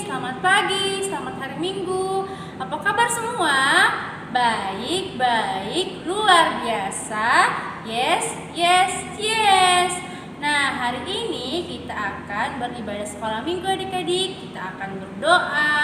selamat pagi, selamat hari Minggu. Apa kabar semua? Baik, luar biasa. Yes. Nah, hari ini kita akan beribadah sekolah minggu adik-adik. Kita akan berdoa,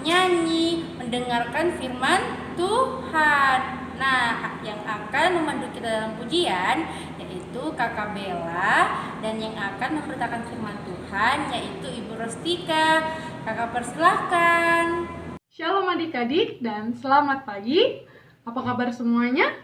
nyanyi, mendengarkan firman Tuhan. Nah, yang akan memandu kita dalam pujian yaitu Kakak Bella, dan yang akan memberitakan firman Tuhan yaitu Ibu Rostika. Kakak persilahkan. Shalom adik-adik dan selamat pagi. Apa kabar semuanya?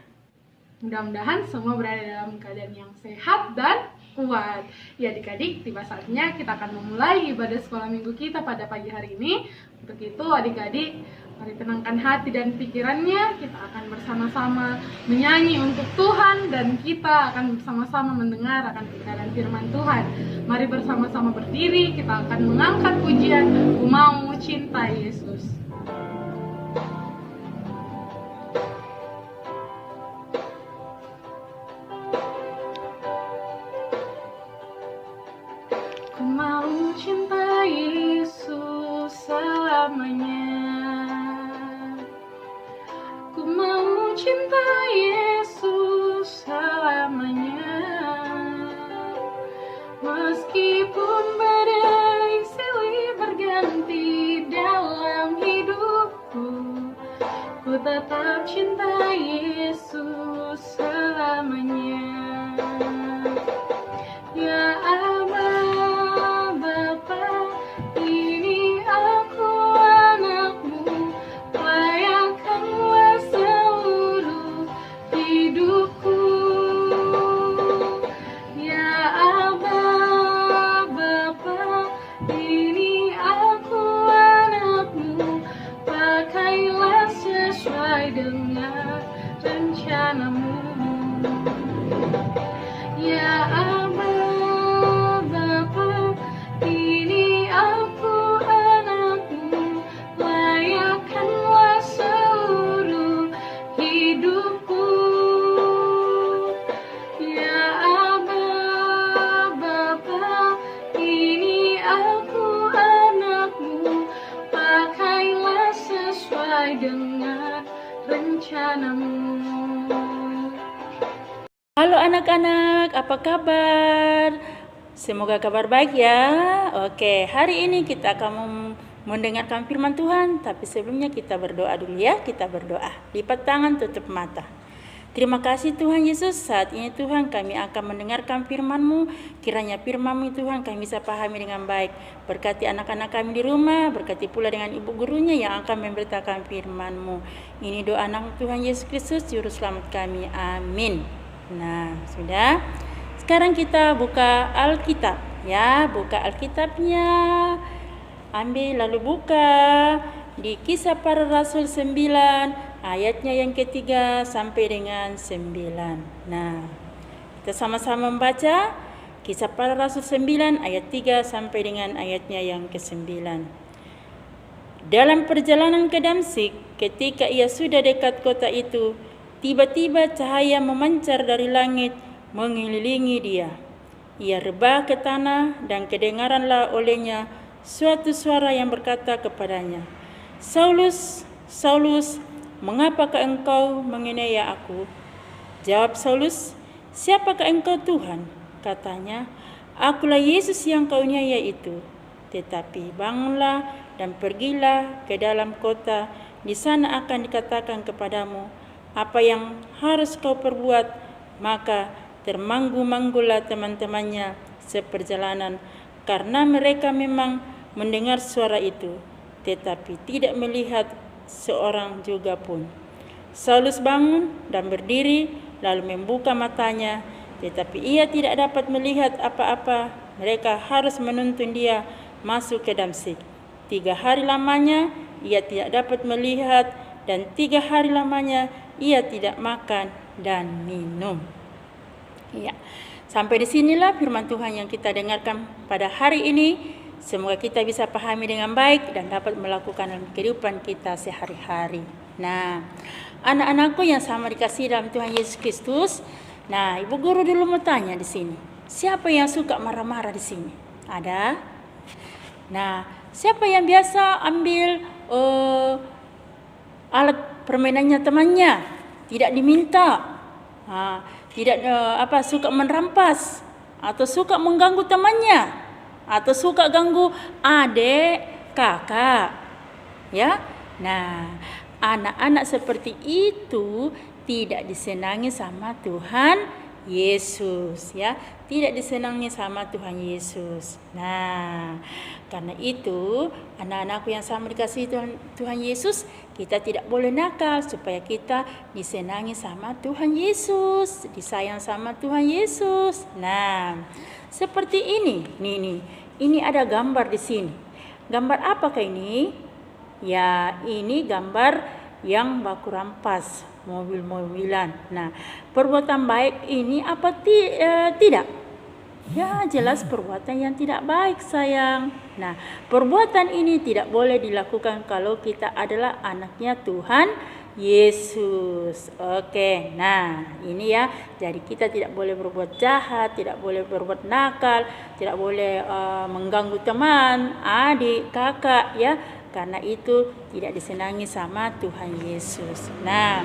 Mudah-mudahan semua berada dalam keadaan yang sehat dan kuat. Ya adik-adik, tiba saatnya kita akan memulai ibadah sekolah minggu kita pada pagi hari ini. Untuk itu adik-adik, mari tenangkan hati dan pikirannya. Kita akan bersama-sama menyanyi untuk Tuhan, dan kita akan bersama-sama mendengar akan kebenaran firman Tuhan. Mari bersama-sama berdiri, kita akan mengangkat pujian Ku Mau Cinta Yesus. Ku mau cinta Yesus selamanya. Ku mau cinta Yesus selamanya. Meskipun badai silih berganti dalam hidupku, ku tetap cinta Yesus selamanya. Ya Aba, Bapa, ini aku anakmu, layakkanlah seluruh hidupku. Ya Aba, Bapa, ini aku anakmu, pakailah sesuai dengan rencanamu. Ya Aba, Bapa, ini aku anakmu, layakkanlah seluruh hidupku. Ya Aba, Bapa, ini aku anakmu, pakailah sesuai dengan rencanamu. Halo anak-anak, apa kabar? Semoga kabar baik ya. Oke, hari ini kita akan mendengarkan firman Tuhan. Tapi sebelumnya kita berdoa dulu ya. Kita berdoa. Lipat tangan, tutup mata. Terima kasih Tuhan Yesus. Saat ini Tuhan kami akan mendengarkan firman-Mu. Kiranya firman-Mu Tuhan kami bisa pahami dengan baik. Berkati anak-anak kami di rumah. Berkati pula dengan ibu gurunya yang akan memberitakan firman-Mu. Ini doa anak Tuhan Yesus Kristus, Juru Selamat kami. Amin. Nah, sudah. Sekarang kita buka Alkitab ya, buka Alkitabnya. Ambil lalu buka di Kisah Para Rasul 9 ayatnya yang ketiga sampai dengan 9. Nah, kita sama-sama membaca Kisah Para Rasul 9 ayat 3 sampai dengan ayatnya yang ke-9. Dalam perjalanan ke Damsyik, ketika ia sudah dekat kota itu, tiba-tiba cahaya memancar dari langit mengelilingi dia. Ia rebah ke tanah dan kedengaranlah olehnya suatu suara yang berkata kepadanya, Saulus, Saulus, mengapakah engkau menganiaya aku? Jawab Saulus, siapakah engkau Tuhan? Katanya, akulah Yesus yang kau aniaya itu. Tetapi bangunlah dan pergilah ke dalam kota, di sana akan dikatakan kepadamu apa yang harus kau perbuat. Maka termanggu-manggulah teman-temannya seperjalanan, karena mereka memang mendengar suara itu, tetapi tidak melihat seorang juga pun. Saulus bangun dan berdiri, lalu membuka matanya, tetapi ia tidak dapat melihat apa-apa. Mereka harus menuntun dia masuk ke Damsyik. 3 hari lamanya ia tidak dapat melihat, dan 3 hari lamanya ia tidak makan dan minum. Ya, sampai di sinilah firman Tuhan yang kita dengarkan pada hari ini. Semoga kita bisa pahami dengan baik dan dapat melakukan dalam kehidupan kita sehari-hari. Nah, anak-anakku yang sama dikasihi dalam Tuhan Yesus Kristus. Nah, ibu guru dulu mau tanya di sini. Siapa yang suka marah-marah di sini? Ada? Nah, siapa yang biasa ambil alat permainannya temannya, tidak diminta, tidak suka merampas atau suka mengganggu temannya atau suka ganggu adik, kakak, ya. Nah, anak-anak seperti itu tidak disenangi sama Tuhan Yesus, ya. Tidak disenangi sama Tuhan Yesus. Nah, karena itu anak-anakku yang sama dikasihi Tuhan Yesus, kita tidak boleh nakal supaya kita disenangi sama Tuhan Yesus, disayang sama Tuhan Yesus. Nah, seperti ini. Ini ada gambar di sini. Gambar apakah ini? Ya, ini gambar yang baku rampas, mobil-mobilan. Nah, perbuatan baik ini apa tidak? Ya, jelas perbuatan yang tidak baik, sayang. Nah, perbuatan ini tidak boleh dilakukan kalau kita adalah anaknya Tuhan Yesus. Oke, nah ini ya. Jadi kita tidak boleh berbuat jahat, tidak boleh berbuat nakal, tidak boleh mengganggu teman, adik, kakak, ya. Karena itu tidak disenangi sama Tuhan Yesus. Nah,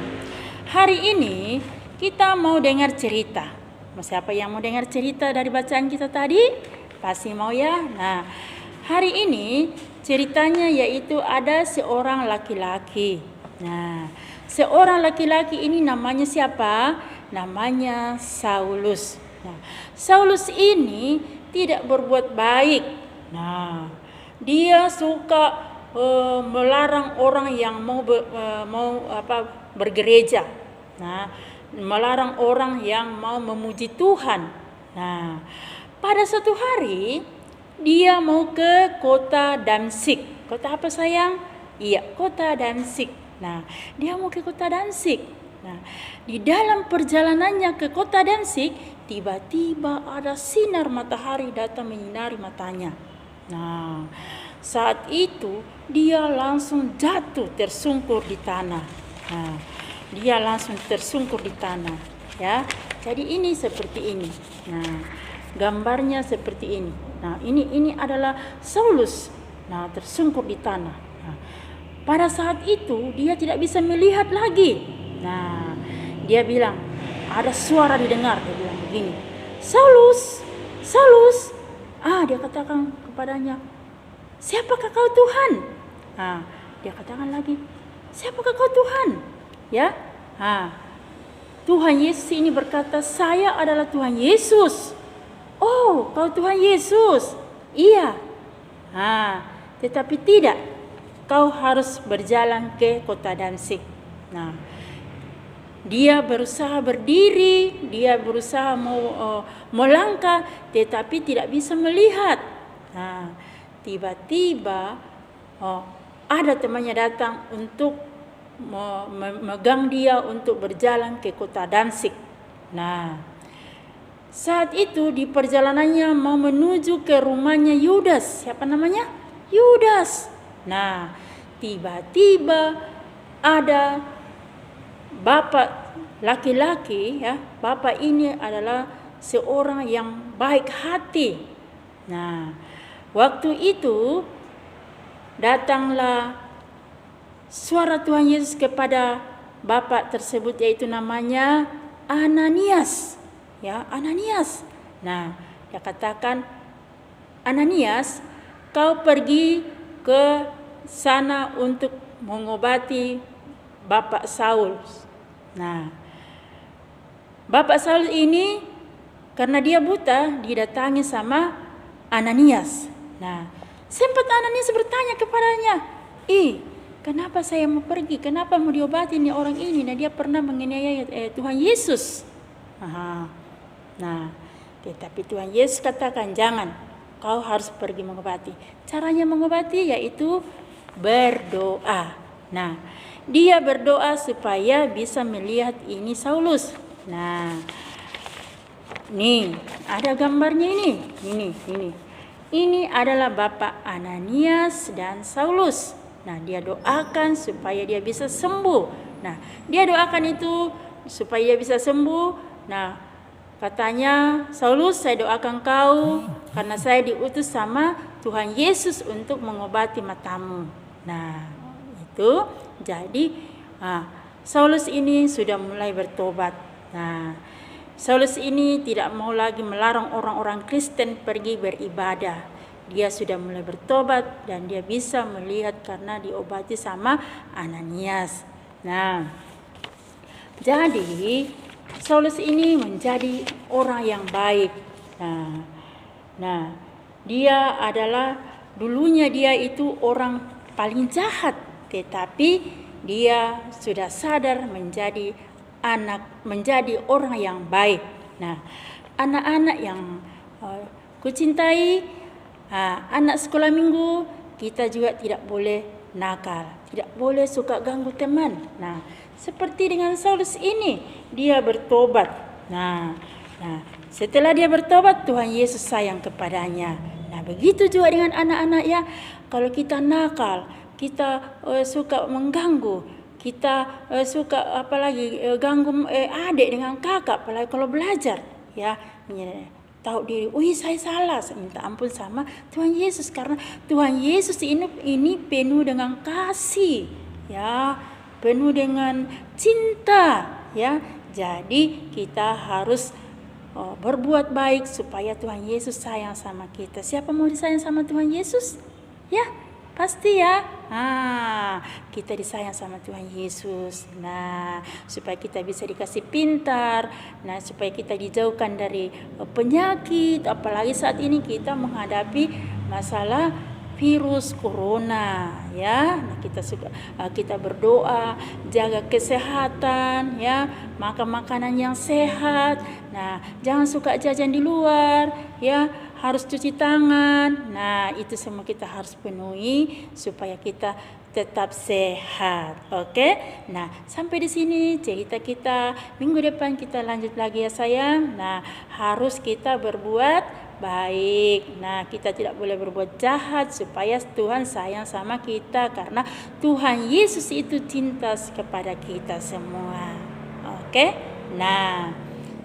hari ini kita mau dengar cerita. Siapa yang mau dengar cerita dari bacaan kita tadi? Pasti mau ya. Nah, hari ini ceritanya yaitu ada seorang laki-laki. Nah, seorang laki-laki ini namanya siapa? Namanya Saulus. Nah, Saulus ini tidak berbuat baik. Nah, dia suka melarang orang yang mau bergereja. Nah, melarang orang yang mau memuji Tuhan. Nah, pada suatu hari dia mau ke kota Damsyik. Kota apa, sayang? Iya, kota Damsyik. Nah, dia mau ke kota Damsyik. Nah, di dalam perjalanannya ke kota Damsyik, tiba-tiba ada sinar matahari datang menyinari matanya. Nah, saat itu dia langsung jatuh tersungkur di tanah. Nah, dia langsung tersungkur di tanah, ya. Jadi ini seperti ini. Nah, gambarnya seperti ini. Nah, ini adalah Saulus. Nah, tersungkur di tanah. Nah, pada saat itu dia tidak bisa melihat lagi. Nah, dia bilang, ada suara didengar. Dia bilang begini, Saulus, Saulus. Dia katakan kepadanya, siapakah kau Tuhan? Dia katakan lagi, siapakah kau Tuhan? Ya, Tuhan Yesus ini berkata, saya adalah Tuhan Yesus. Oh, kau Tuhan Yesus? Iya. Tetapi tidak, kau harus berjalan ke kota Damsyik. Nah, dia berusaha berdiri, dia berusaha melangkah, tetapi tidak bisa melihat. Nah, tiba-tiba ada temannya datang untuk memegang dia untuk berjalan ke kota Damsyik. Nah, saat itu di perjalanannya mau menuju ke rumahnya Yudas. Siapa namanya? Yudas. Nah, tiba-tiba ada bapak laki-laki, ya. Bapak ini adalah seorang yang baik hati. Nah, waktu itu datanglah suara Tuhan Yesus kepada bapak tersebut, yaitu namanya Ananias. Ya, Ananias. Nah, dia katakan, Ananias, kau pergi ke sana untuk mengobati bapak Saul. Nah, bapak Saul ini karena dia buta, didatangi sama Ananias. Nah, sempat Ananias bertanya kepadanya, kenapa saya mau pergi? Kenapa mau diobati nih orang ini? Nah, dia pernah menganiaya Tuhan Yesus. Nah, tetapi Tuhan Yesus katakan, jangan, kau harus pergi mengobati. Caranya mengobati yaitu berdoa. Nah, dia berdoa supaya bisa melihat ini Saulus. Nah, nih ada gambarnya ini. Ini adalah Bapak Ananias dan Saulus. Nah, dia doakan supaya dia bisa sembuh. Nah, dia doakan itu supaya dia bisa sembuh. Nah, Katanya, Saulus, saya doakan kau karena saya diutus sama Tuhan Yesus untuk mengobati matamu. Nah, itu jadi Saulus ini sudah mulai bertobat. Nah, Saulus ini tidak mau lagi melarang orang-orang Kristen pergi beribadah. Dia sudah mulai bertobat dan dia bisa melihat karena diobati sama Ananias. Nah, jadi Saulus ini menjadi orang yang baik. Nah, dia adalah dulunya dia itu orang paling jahat, tetapi dia sudah sadar menjadi orang yang baik. Nah, anak-anak yang kucintai, anak sekolah minggu, kita juga tidak boleh nakal, tidak boleh suka ganggu teman. Nah, seperti dengan Saulus ini, dia bertobat. Nah, setelah dia bertobat, Tuhan Yesus sayang kepadanya. Nah, begitu juga dengan anak-anak ya. Kalau kita nakal, kita suka mengganggu, kita suka apalagi ganggu adik dengan kakak, apalagi kalau belajar ya, tahu diri, saya salah, saya minta ampun sama Tuhan Yesus karena Tuhan Yesus ini penuh dengan kasih ya, penuh dengan cinta ya. Jadi kita harus berbuat baik supaya Tuhan Yesus sayang sama kita. Siapa mau disayang sama Tuhan Yesus? Ya, pasti ya. Kita disayang sama Tuhan Yesus. Nah, supaya kita bisa dikasih pintar. Nah, supaya kita dijauhkan dari penyakit. Apalagi saat ini kita menghadapi masalah virus corona ya. Nah, kita berdoa, jaga kesehatan ya, makan makanan yang sehat. Nah, jangan suka jajan di luar ya, harus cuci tangan. Nah, itu semua kita harus penuhi supaya kita tetap sehat. Oke? Nah, sampai di sini cerita kita. Minggu depan kita lanjut lagi ya sayang. Nah, harus kita berbuat baik. Nah, kita tidak boleh berbuat jahat supaya Tuhan sayang sama kita karena Tuhan Yesus itu cinta kepada kita semua. Oke? Nah,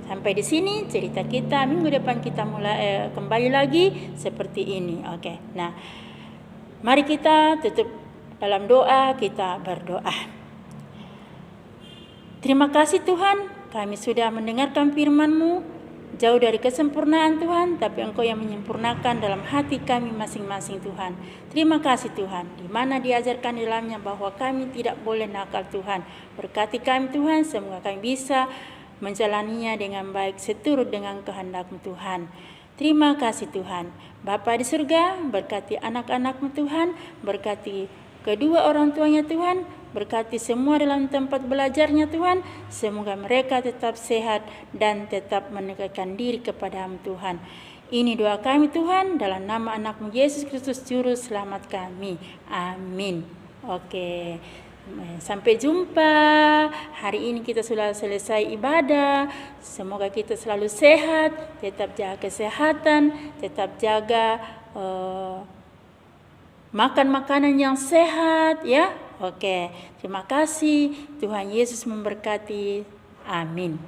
sampai di sini cerita kita. Minggu depan kita mulai kembali lagi seperti ini. Oke. Nah, mari kita tutup dalam doa, kita berdoa. Terima kasih Tuhan, kami sudah mendengarkan firman-Mu. Jauh dari kesempurnaan Tuhan, tapi Engkau yang menyempurnakan dalam hati kami masing-masing Tuhan. Terima kasih Tuhan, di mana diajarkan di dalamnya bahwa kami tidak boleh nakal Tuhan. Berkati kami Tuhan, semoga kami bisa menjalaninya dengan baik seturut dengan kehendak-Mu Tuhan. Terima kasih Tuhan. Bapa di surga, berkati anak-anak-Mu Tuhan, berkati kedua orang tuanya Tuhan, berkati semua dalam tempat belajarnya Tuhan. Semoga mereka tetap sehat dan tetap mendekatkan diri kepada-Mu Tuhan. Ini doa kami Tuhan, dalam nama anak-Mu Yesus Kristus Juru Selamat kami. Amin. Oke. Sampai jumpa. Hari ini kita sudah selesai ibadah. Semoga kita selalu sehat, tetap jaga kesehatan, tetap jaga makan makanan yang sehat ya. Oke, terima kasih. Tuhan Yesus memberkati. Amin.